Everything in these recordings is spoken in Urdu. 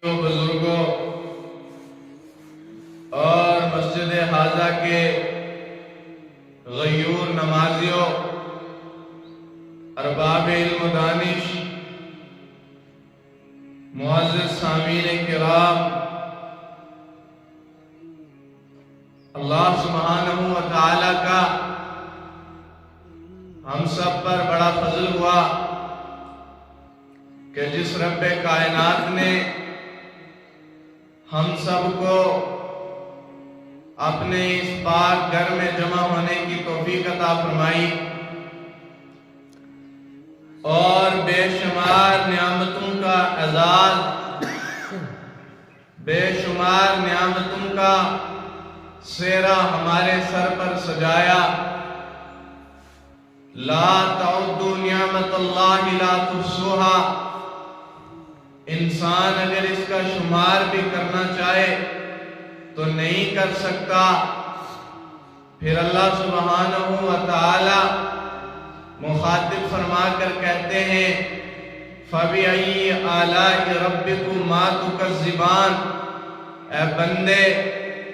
بزرگوں اور مسجد حاضہ کے غیور نمازیوں، ارباب علم و دانش، معزز سامعین کرام، اللہ سبحانہ و تعالی کا ہم سب پر بڑا فضل ہوا کہ جس رب کائنات نے ہم سب کو اپنے اس پاک گھر میں جمع ہونے کی توفیق عطا فرمائی اور بے شمار نعمتوں کا اعزاز، بے شمار نعمتوں کا سیرا ہمارے سر پر سجایا۔ لا تعدوا نعمت اللہ لا تحصوها، انسان اگر اس کا شمار بھی کرنا چاہے تو نہیں کر سکتا۔ پھر اللہ سبحانہ و تعالی مخاطب فرما کر کہتے ہیں فَبِأَيِّ آلَاءِ رَبِّكُمَا تُكَذِّبَانِ، اے بندے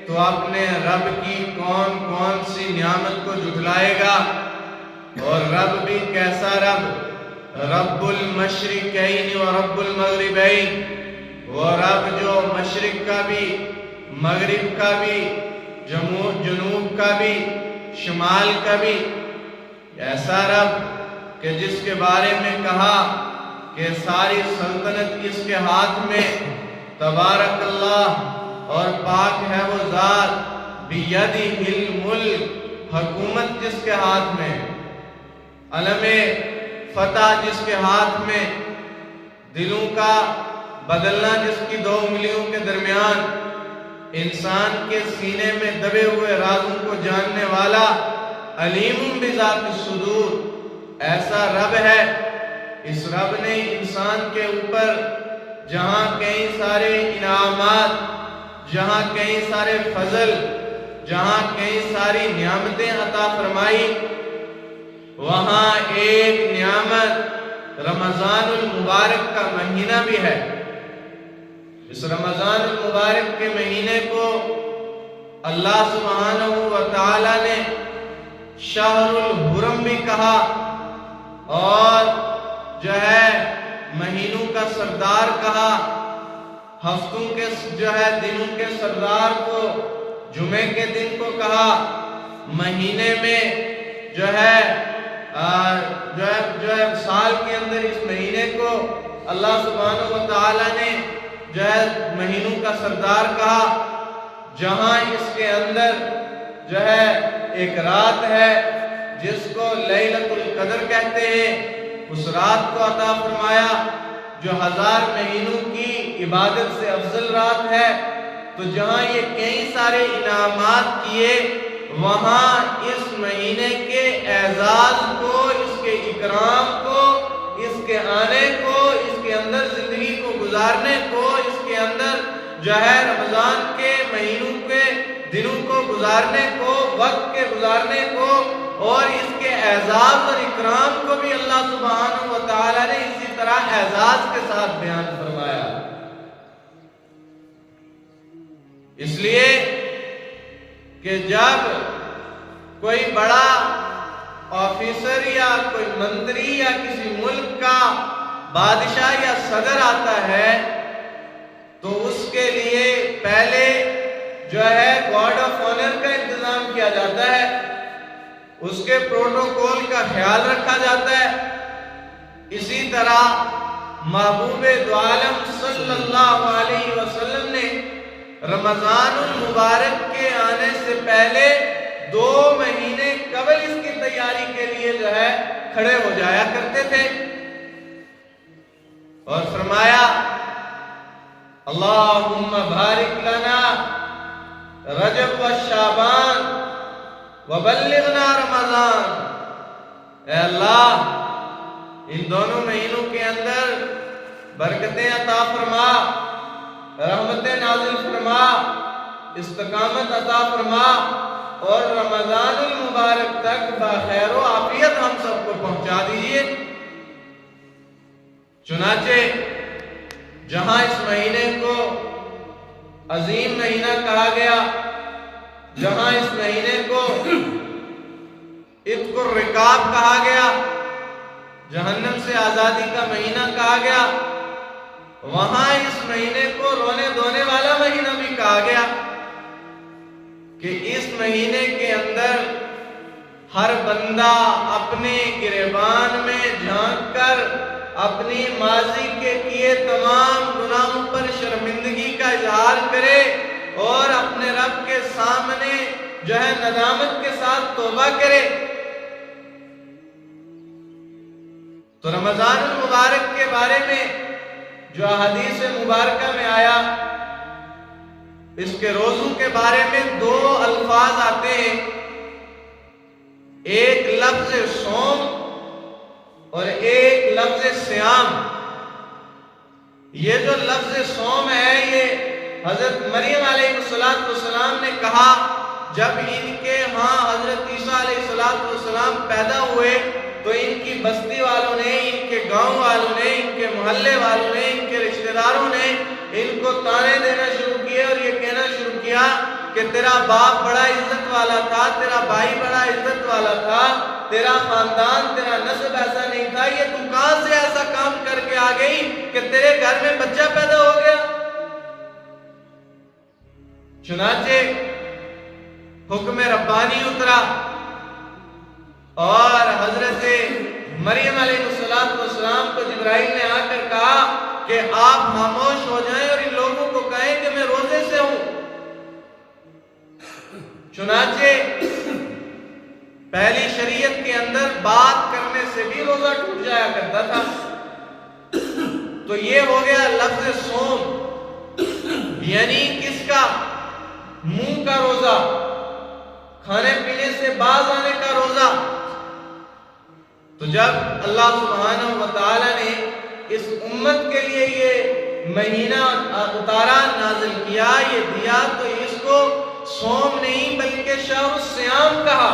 تو اپنے رب کی کون کون سی نعمت کو جھٹلائے گا؟ اور رب بھی کیسا رب؟ رب المشرقین و رب المغربین، وہ رب جو مشرق کا بھی، مغرب کا بھی، جنوب کا بھی، شمال کا بھی، ایسا رب کہ جس کے بارے میں کہا کہ ساری سلطنت اس کے ہاتھ میں، تبارک اللہ، اور پاک ہے وہ ذات، بیدہ الملک، حکومت جس کے ہاتھ میں، علم فتح جس کے ہاتھ میں، دلوں کا بدلنا جس کی دو انگلیوں کے درمیان، انسان کے سینے میں دبے ہوئے رازوں کو جاننے والا، علیم بذات الصدور، ایسا رب ہے۔ اس رب نے انسان کے اوپر جہاں کئی سارے انعامات، جہاں کئی سارے فضل، جہاں کئی ساری نعمتیں عطا فرمائی، وہاں ایک نعمت رمضان المبارک کا مہینہ بھی ہے۔ اس رمضان المبارک کے مہینے کو اللہ سبحانہ و تعالی نے شہر الحرم بھی کہا، اور جو ہے مہینوں کا سردار کہا، ہفتوں کے دنوں کے سردار کو جمعے کے دن کو کہا، مہینے میں جو ہے سال کے اندر اس مہینے کو اللہ سبحانہ و تعالی نے جو ہے مہینوں کا سردار کہا، جہاں اس کے اندر جو ہے ایک رات ہے جس کو لیلۃ القدر کہتے ہیں، اس رات کو عطا فرمایا جو 1000 مہینوں کی عبادت سے افضل رات ہے۔ تو جہاں یہ کئی سارے انعامات کیے، وہاں اس مہینے کے اعزاز کو، اس کے اکرام کو، اس کے آنے کو، اس کے اندر زندگی کو گزارنے کو، اس کے اندر جو ہے رمضان کے مہینوں کے دنوں کو گزارنے کو، وقت کے گزارنے کو، اور اس کے اعزاز اور اکرام کو بھی اللہ سبحانہ و تعالی نے اسی طرح اعزاز کے ساتھ بیان فرمایا۔ اس لیے کہ جب کوئی بڑا آفیسر یا کوئی منتری یا کسی ملک کا بادشاہ یا صدر آتا ہے تو اس کے لیے پہلے جو ہے گارڈ آف آنر کا انتظام کیا جاتا ہے، اس کے پروٹوکول کا خیال رکھا جاتا ہے۔ اسی طرح محبوب دو عالم صلی اللہ علیہ وسلم نے رمضان المبارک کے آنے سے پہلے 2 مہینے قبل اس کی تیاری کے لیے جو ہے کھڑے ہو جایا کرتے تھے، اور فرمایا اللہم بارک لنا رجب و شعبان وبلغنا رمضان، اے اللہ ان دونوں مہینوں کے اندر برکتیں عطا فرما، رحمتیں نازل فرما، استقامت عطا فرما، اور رمضان المبارک تک بخیر و عافیت ہم سب کو پہنچا دیجئے۔ چنانچہ جہاں اس مہینے کو عظیم مہینہ کہا گیا، جہاں اس مہینے کو عتق الرقاب کہا گیا، جہنم سے آزادی کا مہینہ کہا گیا، وہاں اس مہینے کو رونے دھونے والا مہینہ بھی کہا گیا کہ اس مہینے کے اندر ہر بندہ اپنے گریبان میں جھانک کر اپنی ماضی کے کیے تمام گناہوں پر شرمندگی کا اظہار کرے اور اپنے رب کے سامنے جو ہے ندامت کے ساتھ توبہ کرے۔ تو رمضان المبارک کے بارے میں جو حدیث مبارکہ میں آیا، اس کے روزوں کے بارے میں دو الفاظ آتے ہیں، ایک لفظ صوم اور ایک لفظ صیام۔ یہ جو لفظ صوم ہے، یہ حضرت مریم علیہ السلام نے کہا جب ان کے ہاں حضرت عیسیٰ علیہ السلام پیدا ہوئے تو ان کی بستی والوں نے، ان کے گاؤں والوں نے، ان کے محلے والوں نے، ان کے رشتہ داروں نے ان کو طعنے دینا شروع کیے اور یہ کہنا شروع کیا کہ تیرا باپ بڑا عزت والا تھا، تیرا بھائی بڑا عزت والا تھا، تیرا خاندان، تیرا نسب ایسا نہیں تھا، یہ تو کہاں سے ایسا کام کر کے آ گئی کہ تیرے گھر میں بچہ پیدا ہو گیا؟ چنانچہ حکم ربانی اترا اور حضرت مریم علیہ السلام کو جبرائیل نے آ کر کہا کہ آپ خاموش ہو جائیں اور ان لوگوں کو کہیں کہ میں روزے سے ہوں۔ چنانچہ پہلی شریعت کے اندر بات کرنے سے بھی روزہ ٹوٹ جایا کرتا تھا۔ تو یہ ہو گیا لفظ صوم، یعنی کس کا؟ منہ کا روزہ، کھانے پینے سے باز آنے کا روزہ۔ تو جب اللہ سبحانہ و تعالی نے اس امت کے لیے یہ مہینہ اتارا، نازل کیا، یہ دیا، تو اس کو صوم نہیں بلکہ شہر الصیام کہا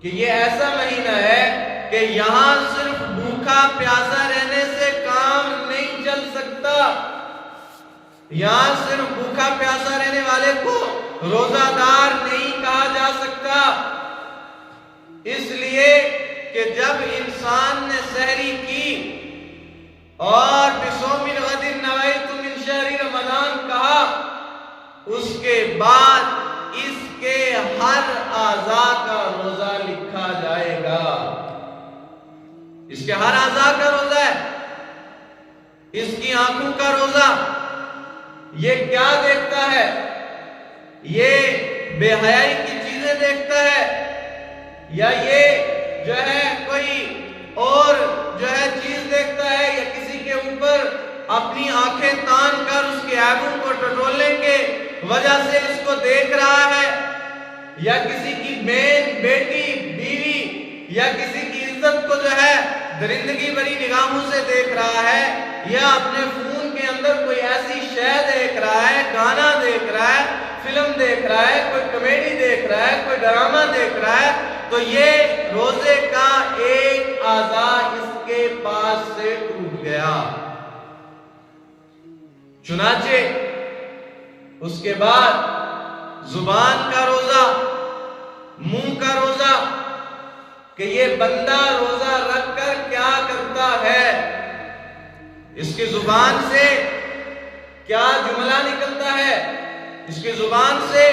کہ یہ ایسا مہینہ ہے کہ یہاں صرف بھوکا پیاسا رہنے سے کام نہیں چل سکتا، یہاں صرف بھوکا پیاسا رہنے والے کو روزہ دار نہیں کہا جا سکتا، اس لیے کہ جب انسان نے سحری کی اور بصوم غد نویت من شہر رمضان کہا، اس کے بعد اس کے ہر اعضاء کا روزہ لکھا جائے گا، اس کے ہر اعضاء کا روزہ ہے، اس کی آنکھوں کا روزہ۔ یہ کیا دیکھتا ہے؟ یہ بے حیائی کی چیزیں دیکھتا ہے یا یہ جو ہے کوئی اور جو ہے چیز دیکھتا ہے، یا کسی کے اوپر اپنی آنکھیں تان کر اس کے عیبوں کو ٹٹولنے کے وجہ سے اس کو دیکھ رہا ہے، یا کسی کی بہن، بیٹی، بیوی یا کسی کی عزت کو جو ہے درندگی بری نگاہوں سے دیکھ رہا ہے، یا اپنے فون کے اندر کوئی ایسی شے دیکھ رہا ہے، گانا دیکھ رہا ہے، فلم دیکھ رہا ہے، کوئی کمیڈی دیکھ رہا ہے، کوئی ڈرامہ دیکھ رہا ہے، تو یہ روزے کا ایک اعضاء اس کے پاس سے ٹوٹ گیا۔ چنانچہ اس کے بعد زبان کا روزہ، منہ کا روزہ، کہ یہ بندہ روزہ رکھ کر کیا کرتا ہے، اس کی زبان سے کیا جملہ نکلتا ہے، اس کی زبان سے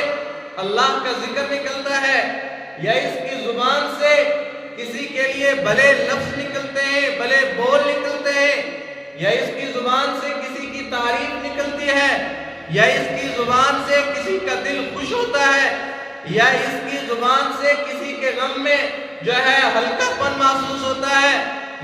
اللہ کا ذکر نکلتا ہے، یا اس کی زبان سے کسی کے لیے بھلے لفظ نکلتے ہیں، بھلے بول نکلتے ہیں، یا اس کی زبان سے کسی کی تعریف نکلتی ہے، یا اس کی زبان سے کسی کا دل خوش ہوتا ہے، یا اس کی زبان سے کسی کے غم میں جو ہے ہلکا پن محسوس ہوتا ہے،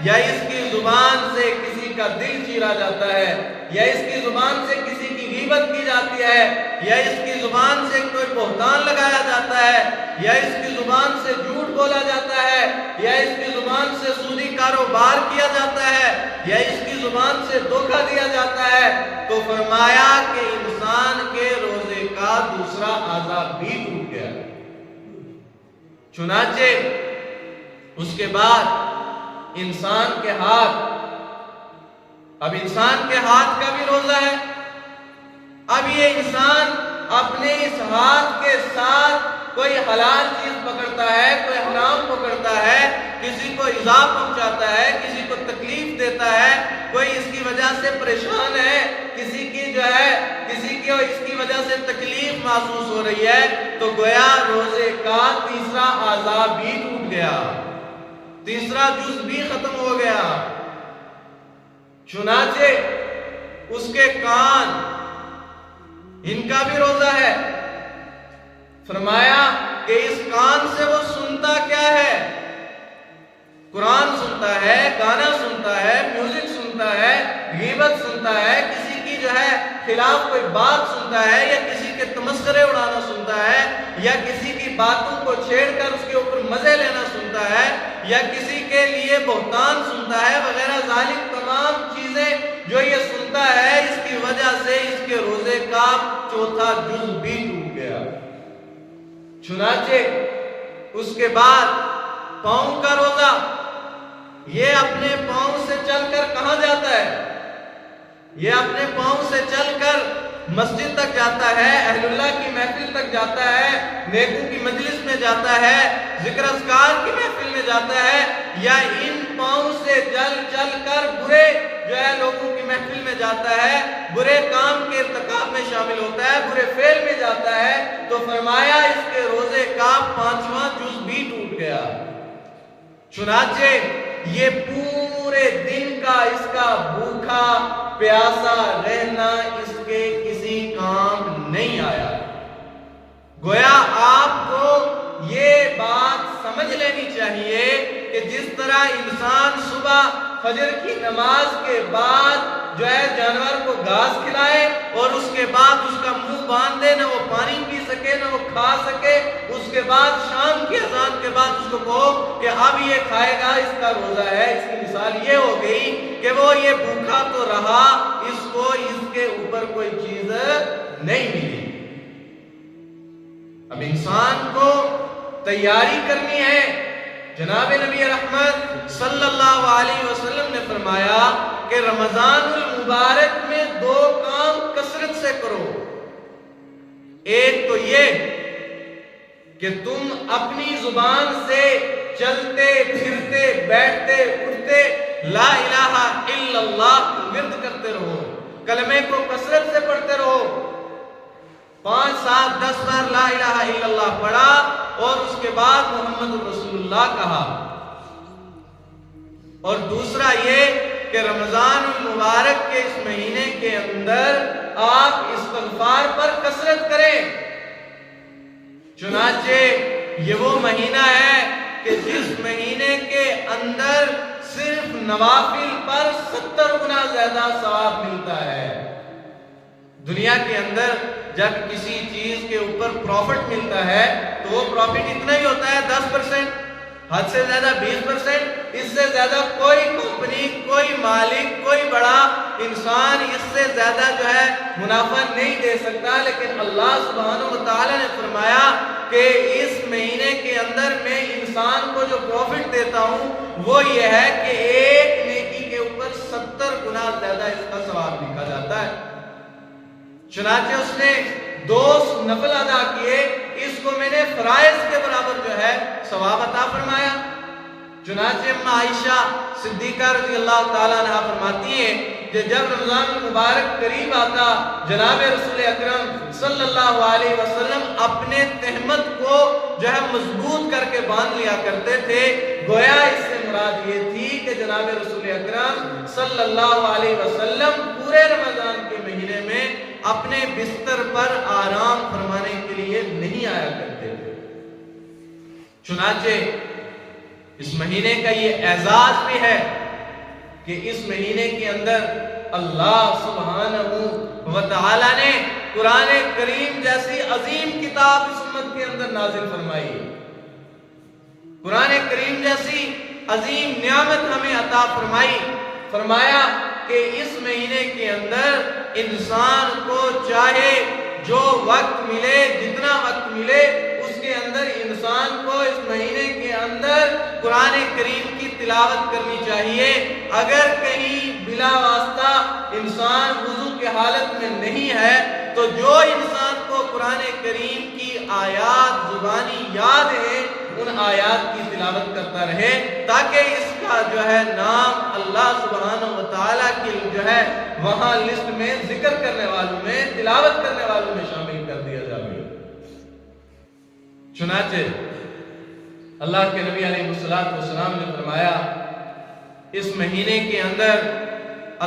یا اس کی زبان سے کسی کا دل چیرا جاتا ہے، یا اس کی زبان سے کسی کی غیبت کی جاتی ہے، یا اس کی زبان سے کوئی بہتان لگایا جاتا ہے، یا اس کی زبان سے جھوٹ بولا جاتا ہے، یا اس کی زبان سے سودی کاروبار کیا جاتا ہے، یا اس کی زبان سے دھوکہ دیا جاتا ہے، تو فرمایا کہ انسان کے روزے کا دوسرا اعضاء بھی ٹوٹ گیا۔ چنانچہ اس کے بعد انسان کے ہاتھ، اب انسان کے ہاتھ کا بھی روزہ ہے، یہ انسان اپنے اس ہاتھ کے ساتھ کوئی حلال چیز پکڑتا ہے، کوئی حرام پکڑتا ہے، کسی کو ایذا پہنچاتا ہے، کسی کو تکلیف دیتا ہے، کوئی اس کی وجہ سے پریشان ہے، کسی کی اس کی وجہ سے تکلیف محسوس ہو رہی ہے، تو گویا روزے کا تیسرا اعضاء بھی ٹوٹ گیا، تیسرا جز بھی ختم ہو گیا۔ چنانچہ اس کے کان، ان کا بھی روزہ ہے۔ فرمایا کہ اس کان سے وہ سنتا کیا ہے؟ قرآن سنتا ہے، گانا سنتا ہے، میوزک سنتا ہے، غیبت سنتا ہے، کسی کی خلاف کوئی بات سنتا ہے، یا کسی کے تمسخرے اڑانا سنتا ہے، یا کسی کی باتوں کو چھیڑ کر اس کے اوپر مزے لینا سنتا ہے، یا کسی کے لیے بہتان سنتا ہے، وغیرہ ذالک تمام چیزیں جو یہ سنتا ہے، اس کی وجہ سے اس کے روزے کا چوتھا جز بھی ٹوٹ گیا۔ چنانچہ اس کے بعد پاؤں کا روزہ، یہ اپنے پاؤں سے چل کر کہاں جاتا ہے؟ یہ اپنے پاؤں سے چل کر مسجد تک جاتا ہے، اہل اللہ کی محفل تک جاتا ہے، نیکوں کی مجلس میں جاتا ہے، ذکر اذکار کی محفل میں جاتا ہے، یا ان پاؤں سے چل کر برے لوگوں کی محفل میں جاتا ہے، برے کام کے ارتکاب میں شامل ہوتا ہے، برے فعل میں جاتا ہے، تو فرمایا اس کے روزے کا پانچواں جز بھی ٹوٹ گیا۔ چنانچہ یہ پورے دن کا اس کا بھوکا پیاسا رہنا اس کے کسی کام نہیں آیا۔ گویا آپ کو یہ بات سمجھ لینی چاہیے کہ جس طرح انسان صبح فجر کی نماز کے بعد جانور کو گھاس کھلائے اور اس کے بعد اس کا منہ باندھ دے، نہ وہ پانی پی سکے نہ وہ کھا سکے، اس کے بعد شام کی اذان کے بعد اس کو کہو کہ اب یہ کھائے گا، اس کا روزہ ہے، اس کی مثال یہ ہو گئی کہ وہ یہ بھوکا تو رہا، اس کو اس کے اوپر کوئی چیز نہیں ملی۔ اب انسان کو تیاری کرنی ہے۔ جناب نبی رحمت صلی اللہ علیہ وسلم نے فرمایا کہ رمضان المبارک میں دو کام کثرت سے کرو۔ ایک تو یہ کہ تم اپنی زبان سے چلتے پھرتے بیٹھتے اٹھتے لا الہ الا اللہ ورد کرتے رہو، کلمے کو کثرت سے پڑھتے رہو، 5 7 10 بار لا الہ الا اللہ پڑھا اور اس کے بعد محمد رسول اللہ کہا۔ اور دوسرا یہ کہ رمضان المبارک کے اس مہینے کے اندر آپ استغفار پر کثرت کریں۔ چنانچہ یہ وہ مہینہ ہے کہ جس مہینے کے اندر صرف نوافل پر 70 گنا زیادہ ثواب ملتا ہے۔ دنیا کے اندر جب کسی چیز کے اوپر پروفٹ ملتا ہے تو وہ پروفٹ اتنا ہی ہوتا ہے 10%، حد سے زیادہ 20%، اس سے زیادہ کوئی کمپنی، کوئی مالک، کوئی بڑا انسان اس سے زیادہ منافع نہیں دے سکتا۔ لیکن اللہ سبحانہ وتعالی نے فرمایا کہ اس مہینے کے اندر میں انسان کو جو پروفٹ دیتا ہوں وہ یہ ہے کہ ایک نیکی کے اوپر 70 گنا زیادہ اس کا ثواب لکھا جاتا ہے۔ چنانچہ اس نے 2 نفل ادا کیے، اس کو میں نے فرائض کے برابر ثواب عطا فرمایا۔ چنانچہ عائشہ صدیقہ رضی اللہ تعالیٰ عنہ فرماتی ہیں کہ جب رمضان المبارک قریب آتا، جناب رسول اکرم صلی اللہ علیہ وسلم اپنے تہمت کو مضبوط کر کے باندھ لیا کرتے تھے۔ گویا اس سے مراد یہ تھی کہ جناب رسول اکرم صلی اللہ علیہ وسلم پورے رمضان کے مہینے میں اپنے بستر پر آرام فرمانے کے لیے نہیں آیا کرتے تھے۔ چنانچہ اس مہینے کا یہ اعزاز بھی ہے کہ اس مہینے کے اندر اللہ سبحانہ وتعالی نے قرآن کریم جیسی عظیم کتاب اس امت کے اندر نازل فرمائی۔ قرآن کریم جیسی عظیم نعمت ہمیں عطا فرمائی۔ فرمایا کہ اس مہینے کے اندر انسان کو چاہے جو وقت ملے، جتنا وقت ملے، اس کے اندر انسان کو اس مہینے کے اندر قرآن کریم کی تلاوت کرنی چاہیے۔ اگر کہیں بلا واسطہ انسان وضو کی حالت میں نہیں ہے تو جو انسان کو قرآن کریم کی آیات زبانی یاد ہے ان آیات کی تلاوت کرتا رہے تاکہ اس کا جو ہے نام اللہ سبحانہ و تعالیٰ کی جو ہے وہاں لسٹ میں ذکر کرنے والوں میں تلاوت کرنے والوں میں شامل کر دیا جائے۔ چنانچہ اللہ کے نبی علیہ السلام نے فرمایا اس مہینے کے اندر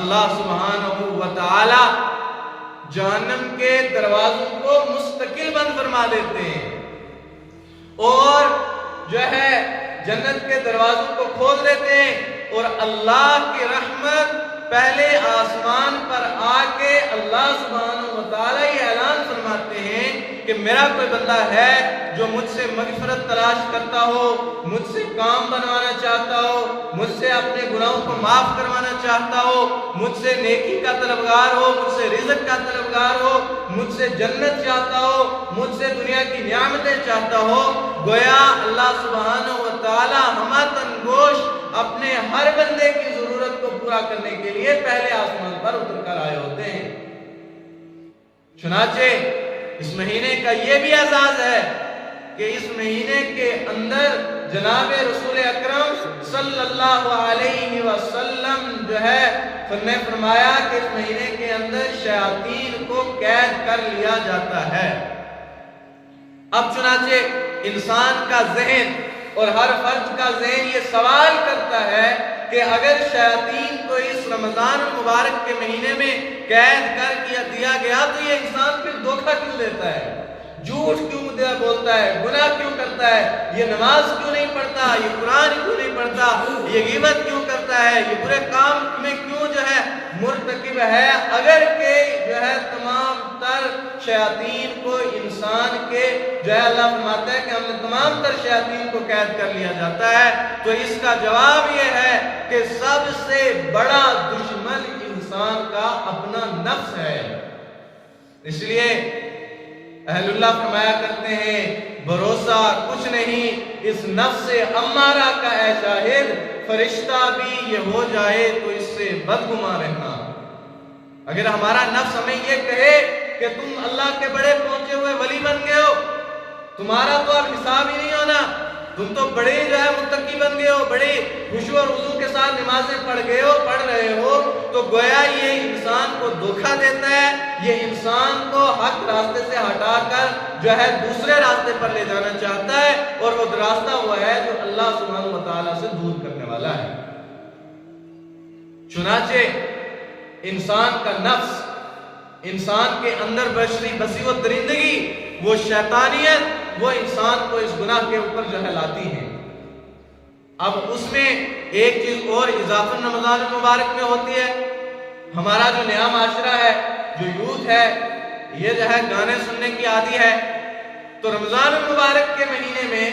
اللہ سبحانہ و تعالی جہنم کے دروازوں کو مستقل بند فرما دیتے ہیں اور جو ہے جنت کے دروازوں کو کھول دیتے ہیں اور اللہ کی رحمت پہلے آسمان پر آ کے اللہ سبحانہ و تعالی یہ اعلان فرماتے ہیں کہ میرا کوئی بندہ ہے جو مجھ سے مغفرت تلاش کرتا ہو، مجھ سے کام بنوانا چاہتا ہو، مجھ سے اپنے گناہوں کو معاف کروانا چاہتا ہو، مجھ سے نیکی کا طلبگار ہو، مجھ سے رزق کا طلبگار ہو، مجھ سے جنت چاہتا ہو، مجھ سے دنیا کی نعمتیں چاہتا ہو، گویا اللہ سبحانہ و تعالی ہمتن گوش اپنے ہر بندے کی ضرورت کو پورا کرنے کے لیے پہلے آسمان پر اتر کر آئے ہوتے ہیں۔ چنانچہ اس مہینے کا یہ بھی اعزاز ہے کہ اس مہینے کے اندر جناب رسول اکرم صلی اللہ علیہ وسلم جو ہے نے فرمایا کہ اس مہینے کے اندر شیاطین کو قید کر لیا جاتا ہے۔ اب چنانچہ انسان کا ذہن اور ہر فرد کا ذہن یہ سوال کرتا ہے کہ اگر شیاطین کو اس رمضان المبارک کے مہینے میں قید کر دیا گیا تو یہ انسان پھر دھوکہ کیوں دیتا ہے، جھوٹ کیوں بولتا ہے، گناہ کیوں کرتا ہے، یہ نماز کیوں نہیں پڑھتا، یہ قرآن کیوں نہیں پڑھتا، یہ غیبت کیوں کرتا ہے، یہ برے کام میں کیوں جو ہے مرتکب ہے، اگر کہ جو ہے تمام تر شیاطین کو انسان کے جو ہے اللہ فرماتا ہے کہ ہم نے تمام تر شیاطین کو قید کر لیا جاتا ہے، تو اس کا جواب یہ ہے کہ سب سے بڑا دشمن انسان کا اپنا نفس ہے۔ اس لیے اہل اللہ فرمایا کرتے ہیں بھروسہ کچھ نہیں اس نفس امارہ کا اے شاہد، فرشتہ بھی یہ ہو جائے تو اس سے بدگمان رہنا۔ اگر ہمارا نفس ہمیں یہ کہے کہ تم اللہ کے بڑے پہنچے ہوئے ولی بن گئے ہو، تمہارا تو اب حساب ہی نہیں ہونا، تم تو بڑے جو ہے متقی بن گئے ہو، بڑے خشوع اور وضو کے ساتھ نمازیں پڑھ رہے ہو، تو گویا یہ انسان کو دھوکہ دیتا ہے، یہ انسان کو حق راستے سے ہٹا کر جو ہے دوسرے راستے پر لے جانا چاہتا ہے، اور وہ راستہ وہ ہے جو اللہ سبحانہ و تعالیٰ سے دور کرنے والا ہے۔ چنانچہ انسان کا نفس، انسان کے اندر بسی وہ درندگی، وہ شیطانیت، وہ انسان کو اس گناہ کے اوپر جو ہے لاتی ہے۔ اب اس میں ایک چیز اور اضافہ رمضان المبارک میں ہوتی ہے، ہمارا جو نیا معاشرہ ہے، جو یوتھ ہے، یہ جو ہے گانے سننے کی عادی ہے، تو رمضان المبارک کے مہینے میں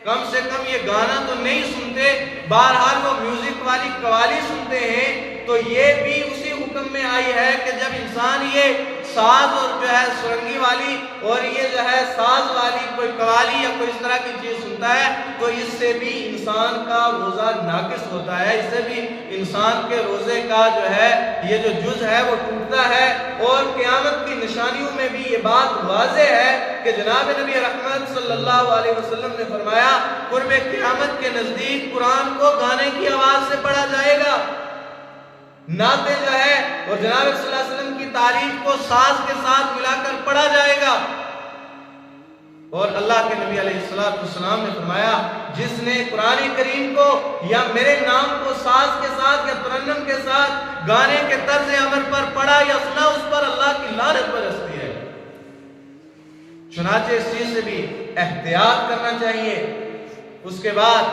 کم سے کم یہ گانا تو نہیں سنتے، بہرحال وہ میوزک والی قوالی سنتے ہیں، تو یہ بھی اسی حکم میں آئی ہے کہ جب انسان یہ ساز اور جو ہے سرنگی والی اور یہ جو ہے ساز والی کوئی قوالی یا کوئی اس طرح کی چیز سنتا ہے تو اس سے بھی انسان کا روزہ ناقص ہوتا ہے، اس سے بھی انسان کے روزے کا جو ہے یہ جو جز ہے وہ ٹوٹتا ہے۔ اور قیامت کی نشانیوں میں بھی یہ بات واضح ہے کہ جناب نبی رحمت صلی اللہ علیہ وسلم نے فرمایا قرب قیامت کے نزدیک قرآن کو گانے کی آواز سے پڑھا جائے گا، نعتیں جو ہے اور جناب صلی اللہ علیہ وسلم کی تعریف کو ساز کے ساتھ ملا کر پڑھا جائے گا۔ اور اللہ کے نبی علیہ السلام نے فرمایا جس نے قرآن کریم کو یا میرے نام کو ساز کے ساتھ یا ترنم کے ساتھ گانے کے طرز عمل پر پڑھا یا سنا اس پر اللہ کی لعنت برستی ہے۔ چنانچہ اس چیز سے بھی احتیاط کرنا چاہیے۔ اس کے بعد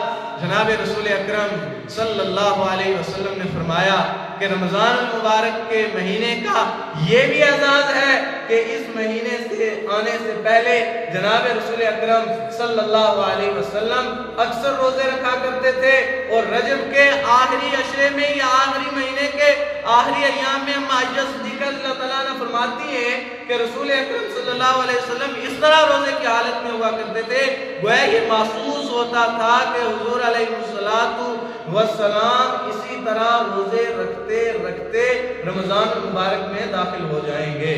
جناب رسول اکرم صلی اللہ علیہ وسلم نے فرمایا کہ رمضان المبارک کے مہینے کا یہ بھی اعزاز ہے کہ اس مہینے سے آنے سے پہلے جناب رسول اکرم صلی اللہ علیہ وسلم اکثر روزے رکھا کرتے تھے، اور رجب کے آخری عشرے میں یا آخری مہینے کے آخری ایام میں عائشہ صدیقہ رضی اللہ تعالیٰ عنہ فرماتی ہیں کہ رسول اکرم صلی اللہ علیہ وسلم اس طرح روزے کی حالت میں ہوا کرتے تھے گویا یہ محسوس ہوتا تھا کہ حضور علیہ السلام اسی طرح روزے رکھتے رکھتے رمضان المبارک میں داخل ہو جائیں گے۔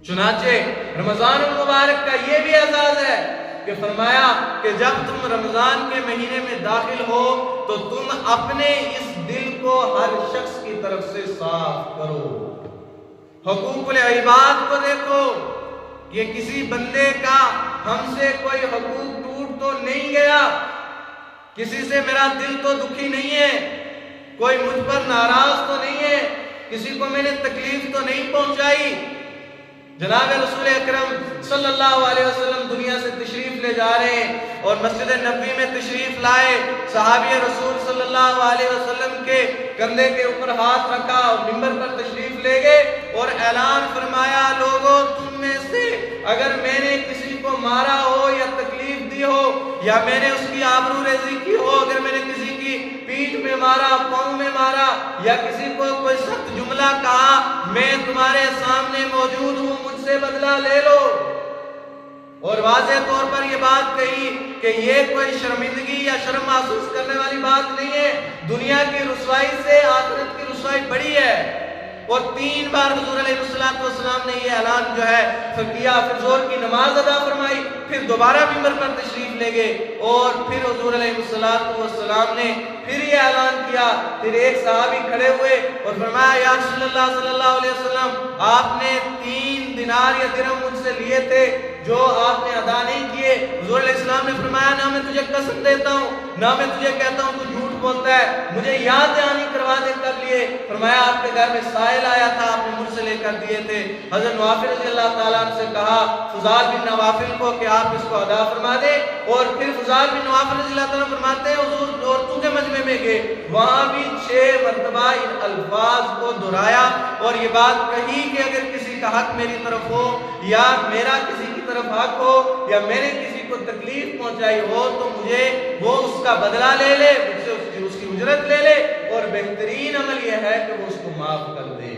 چنانچہ رمضان المبارک کا یہ بھی اعزاز ہے کہ فرمایا کہ جب تم رمضان کے مہینے میں داخل ہو تو تم اپنے اس دل کو ہر شخص کی طرف سے صاف کرو. حقوق العباد کو دیکھو کہ کسی بندے کا ہم سے کوئی حقوق ٹوٹ تو نہیں گیا, کسی سے میرا دل تو دکھی نہیں ہے, کوئی مجھ پر ناراض تو نہیں ہے, کسی کو میں نے تکلیف تو نہیں پہنچائی. جناب رسول اکرم صلی اللہ علیہ وسلم دنیا سے تشریف لے جا رہے ہیں اور مسجد نبوی میں تشریف لائے. صحابی رسول صلی اللہ علیہ وسلم کے کندھے کے اوپر ہاتھ رکھا اور منبر پر تشریف لے گئے اور اعلان فرمایا, لوگوں تم میں سے اگر میں نے کسی کو مارا ہو یا تکلیف دی ہو یا میں نے اس کی آبرو ریزی کی ہو, اگر میں نے کسی کی پیٹھ میں مارا, پاؤں میں مارا یا کسی کو کوئی سخت جملہ کہا, میں تمہارے سامنے موجود ہوں, مجھ سے بدلہ لے لو. اور واضح طور پر یہ بات کہی کہ یہ کوئی شرمندگی یا شرم محسوس کرنے والی بات نہیں ہے. دنیا کی رسوائی سے آخرت کی رسوائی بڑی ہے. اور 3 بار حضور علیہ السلام نے یہ اعلان جو ہے کیا. پھر ظہر کی نماز ادا فرمائی, پھر دوبارہ منبر پر تشریف لے گئے اور پھر حضور علیہ السلام نے پھر یہ اعلان کیا. پھر ایک صحابی کھڑے ہوئے اور فرمایا, یا رسول اللہ صلی اللہ علیہ وسلم, آپ نے 3 دینار یا درہم مجھ سے لیے تھے جو آپ نے ادا نہیں کیے. حضور علیہ السلام نے فرمایا, نہ میں تجھے قسم دیتا ہوں نہ میں تجھے کہتا ہوں تو جھوٹ بولتا ہے, مجھے یاد دہانی کروا دے کب لیے. فرمایا, آپ کے گھر میں سائل آیا تھا, آپ نے مجھ سے لے کر دیے تھے. حضرت نوافل رضی اللہ تعالیٰ عنہ سے کہا فضال بن نوافل کو کہ آپ اس کو ادا فرما دیں. اور پھر فضال بن نوافل رضی اللہ تعالیٰ فرماتے ہیں حضور عورتوں کے مجمع میں گئے, وہاں بھی 6 مرتبہ ان الفاظ کو دہرایا اور یہ بات کہی کہ اگر کسی کا حق میری طرف ہو یا میرا کسی کی طرف حق ہو یا میں نے کسی کو تکلیف پہنچائی ہو تو مجھے وہ اس کا بدلہ لے لے, مجھ سے اس کی اجرت لے لے, اور بہترین عمل یہ ہے کہ وہ اس کو معاف کر دے.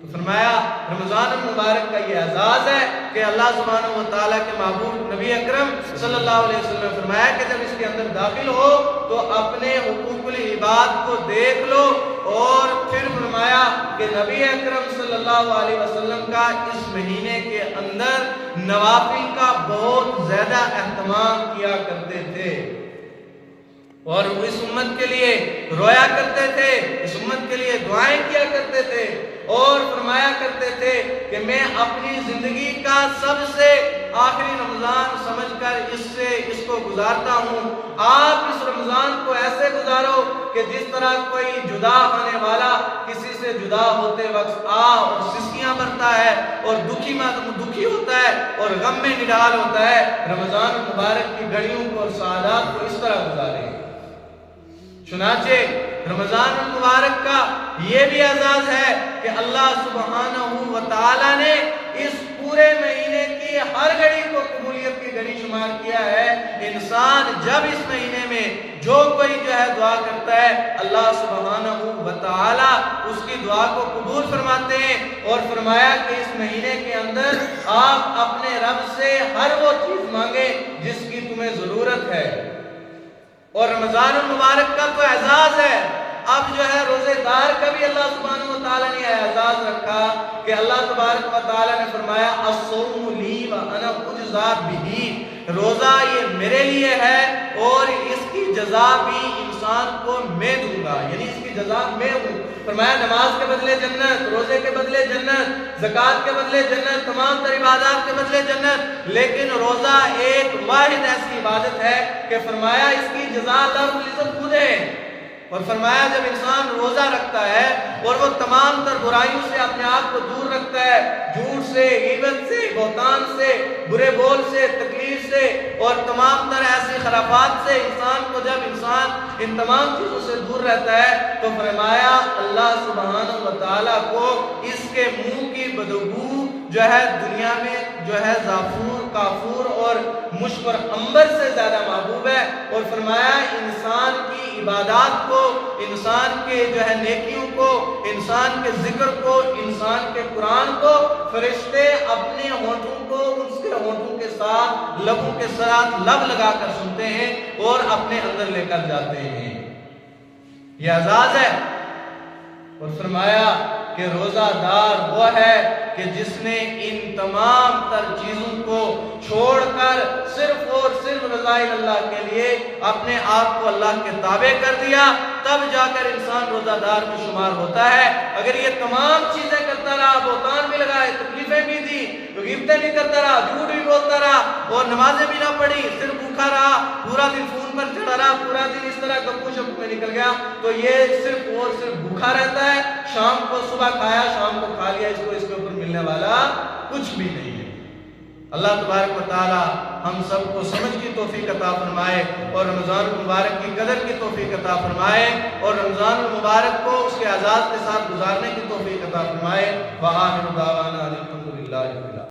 تو فرمایا رمضان المبارک کا یہ اعزاز ہے کہ اللہ سبحانہ و تعالیٰ کے محبوب نبی اکرم صلی اللہ علیہ وسلم نے فرمایا کہ جب اس کے اندر داخل ہو تو اپنے حقوق العباد کو دیکھ لو. اور پھر فرمایا کہ نبی اکرم صلی اللہ علیہ وسلم کا اس مہینے کے اندر نوافل کا بہت زیادہ اہتمام کیا کرتے تھے اور وہ اس امت کے لیے رویا کرتے تھے, اس امت کے لیے دعائیں کیا کرتے تھے اور فرمایا کرتے تھے کہ میں اپنی زندگی کا سب سے آخری رمضان سمجھ کر اس کو گزارتا ہوں. آپ اس رمضان کو ایسے گزارو کہ جس طرح کوئی جدا ہونے والا کسی سے جدا ہوتے وقت اور سسکیاں بھرتا ہے اور دکھی ہوتا ہے اور غم میں نڈال ہوتا ہے, رمضان مبارک کی گھڑیوں کو اور سعادات کو اس طرح گزارے. چنانچہ رمضان المبارک کا یہ بھی اعزاز ہے کہ اللہ سبحانہ و تعالی نے اس پورے مہینے کی ہر گھڑی کو قبولیت کی گھڑی شمار کیا ہے. انسان جب اس مہینے میں جو کوئی جو ہے دعا کرتا ہے اللہ سبحانہ و تعالی اس کی دعا کو قبول فرماتے ہیں. اور فرمایا کہ اس مہینے کے اندر آپ اپنے رب سے ہر وہ چیز مانگیں جس کی تمہیں ضرورت ہے. اور رمضان المبارک کا تو اعزاز ہے, اب جو ہے روزے دار کا بھی اللہ سبحانہ و تعالیٰ نے اعزاز رکھا کہ اللہ تبارک و تعالیٰ نے فرمایا الصوم لی وانا اجزی بہ, روزہ یہ میرے لیے ہے اور اس کی جزا بھی انسان کو میں دوں گا, یعنی اس کی جزا میں ہوں. فرمایا نماز کے بدلے جنت, روزے کے بدلے جنت, زکوٰۃ کے بدلے جنت, تمام تر عبادات کے بدلے جنت. لیکن روزہ ایک واحد ایسی عبادت ہے کہ فرمایا اس کی جزا اللہ رب العزت خود ہے. اور فرمایا جب انسان روزہ رکھتا ہے اور وہ تمام تر برائیوں سے اپنے آپ کو دور رکھتا ہے, جھوٹ سے, غیبت سے, بہتان سے, برے بول سے, تکلیف سے اور تمام تر ایسی خرافات سے جب انسان ان تمام چیزوں سے دور رہتا ہے تو فرمایا اللہ سبحانہ و تعالیٰ کو اس کے منہ کی بدبو جو ہے دنیا میں جو ہے زعفور, کافور اور مشک اور عنبر سے زیادہ محبوب ہے. اور فرمایا انسان کی عبادات کو, انسان کے جو ہے نیکیوں کو, انسان کے ذکر کو, انسان کے قرآن کو فرشتے اپنے ہونٹوں کو اس کے ہونٹوں کے ساتھ, لبوں کے ساتھ لب لگا کر سنتے ہیں اور اپنے اندر لے کر جاتے ہیں. یہ اعزاز ہے. اور فرمایا کہ روزہ دار وہ ہے کہ جس نے ان تمام تر چیزوں کو چھوڑ کر صرف اور صرف رضا اللہ کے لیے اپنے آپ کو اللہ کے تابع کر دیا، تب جا کر انسان روزہ دار میں شمار ہوتا ہے۔ اگر یہ تمام چیزیں کرتا رہا، بہتان بھی لگائے، تکلیفیں بھی دی، غیبتیں بھی کرتا رہا، جھوٹ بھی بولتا رہا اور نمازیں بھی نہ پڑھی، صرف بھوکا رہا، پورا دن فون پر چڑھا رہا، پورا دن اس طرح گپو شپو میں نکل گیا، تو یہ صرف اور صرف بھوکا رہتا ہے۔ شام کو صبح کھایا، شام کو کھا لیا، اس کو اس کے اوپر ملنے والا کچھ بھی نہیں ہے۔ اللہ تبارک و تعالی ہم سب کو سمجھ کی توفیق عطا فرمائے اور رمضان المبارک کی قدر کی توفیق عطا فرمائے اور رمضان المبارک کو اس کے اعزاز کے ساتھ گزارنے کی توفیق عطا فرمائے۔ وآخر دعوانا الحمدللہ۔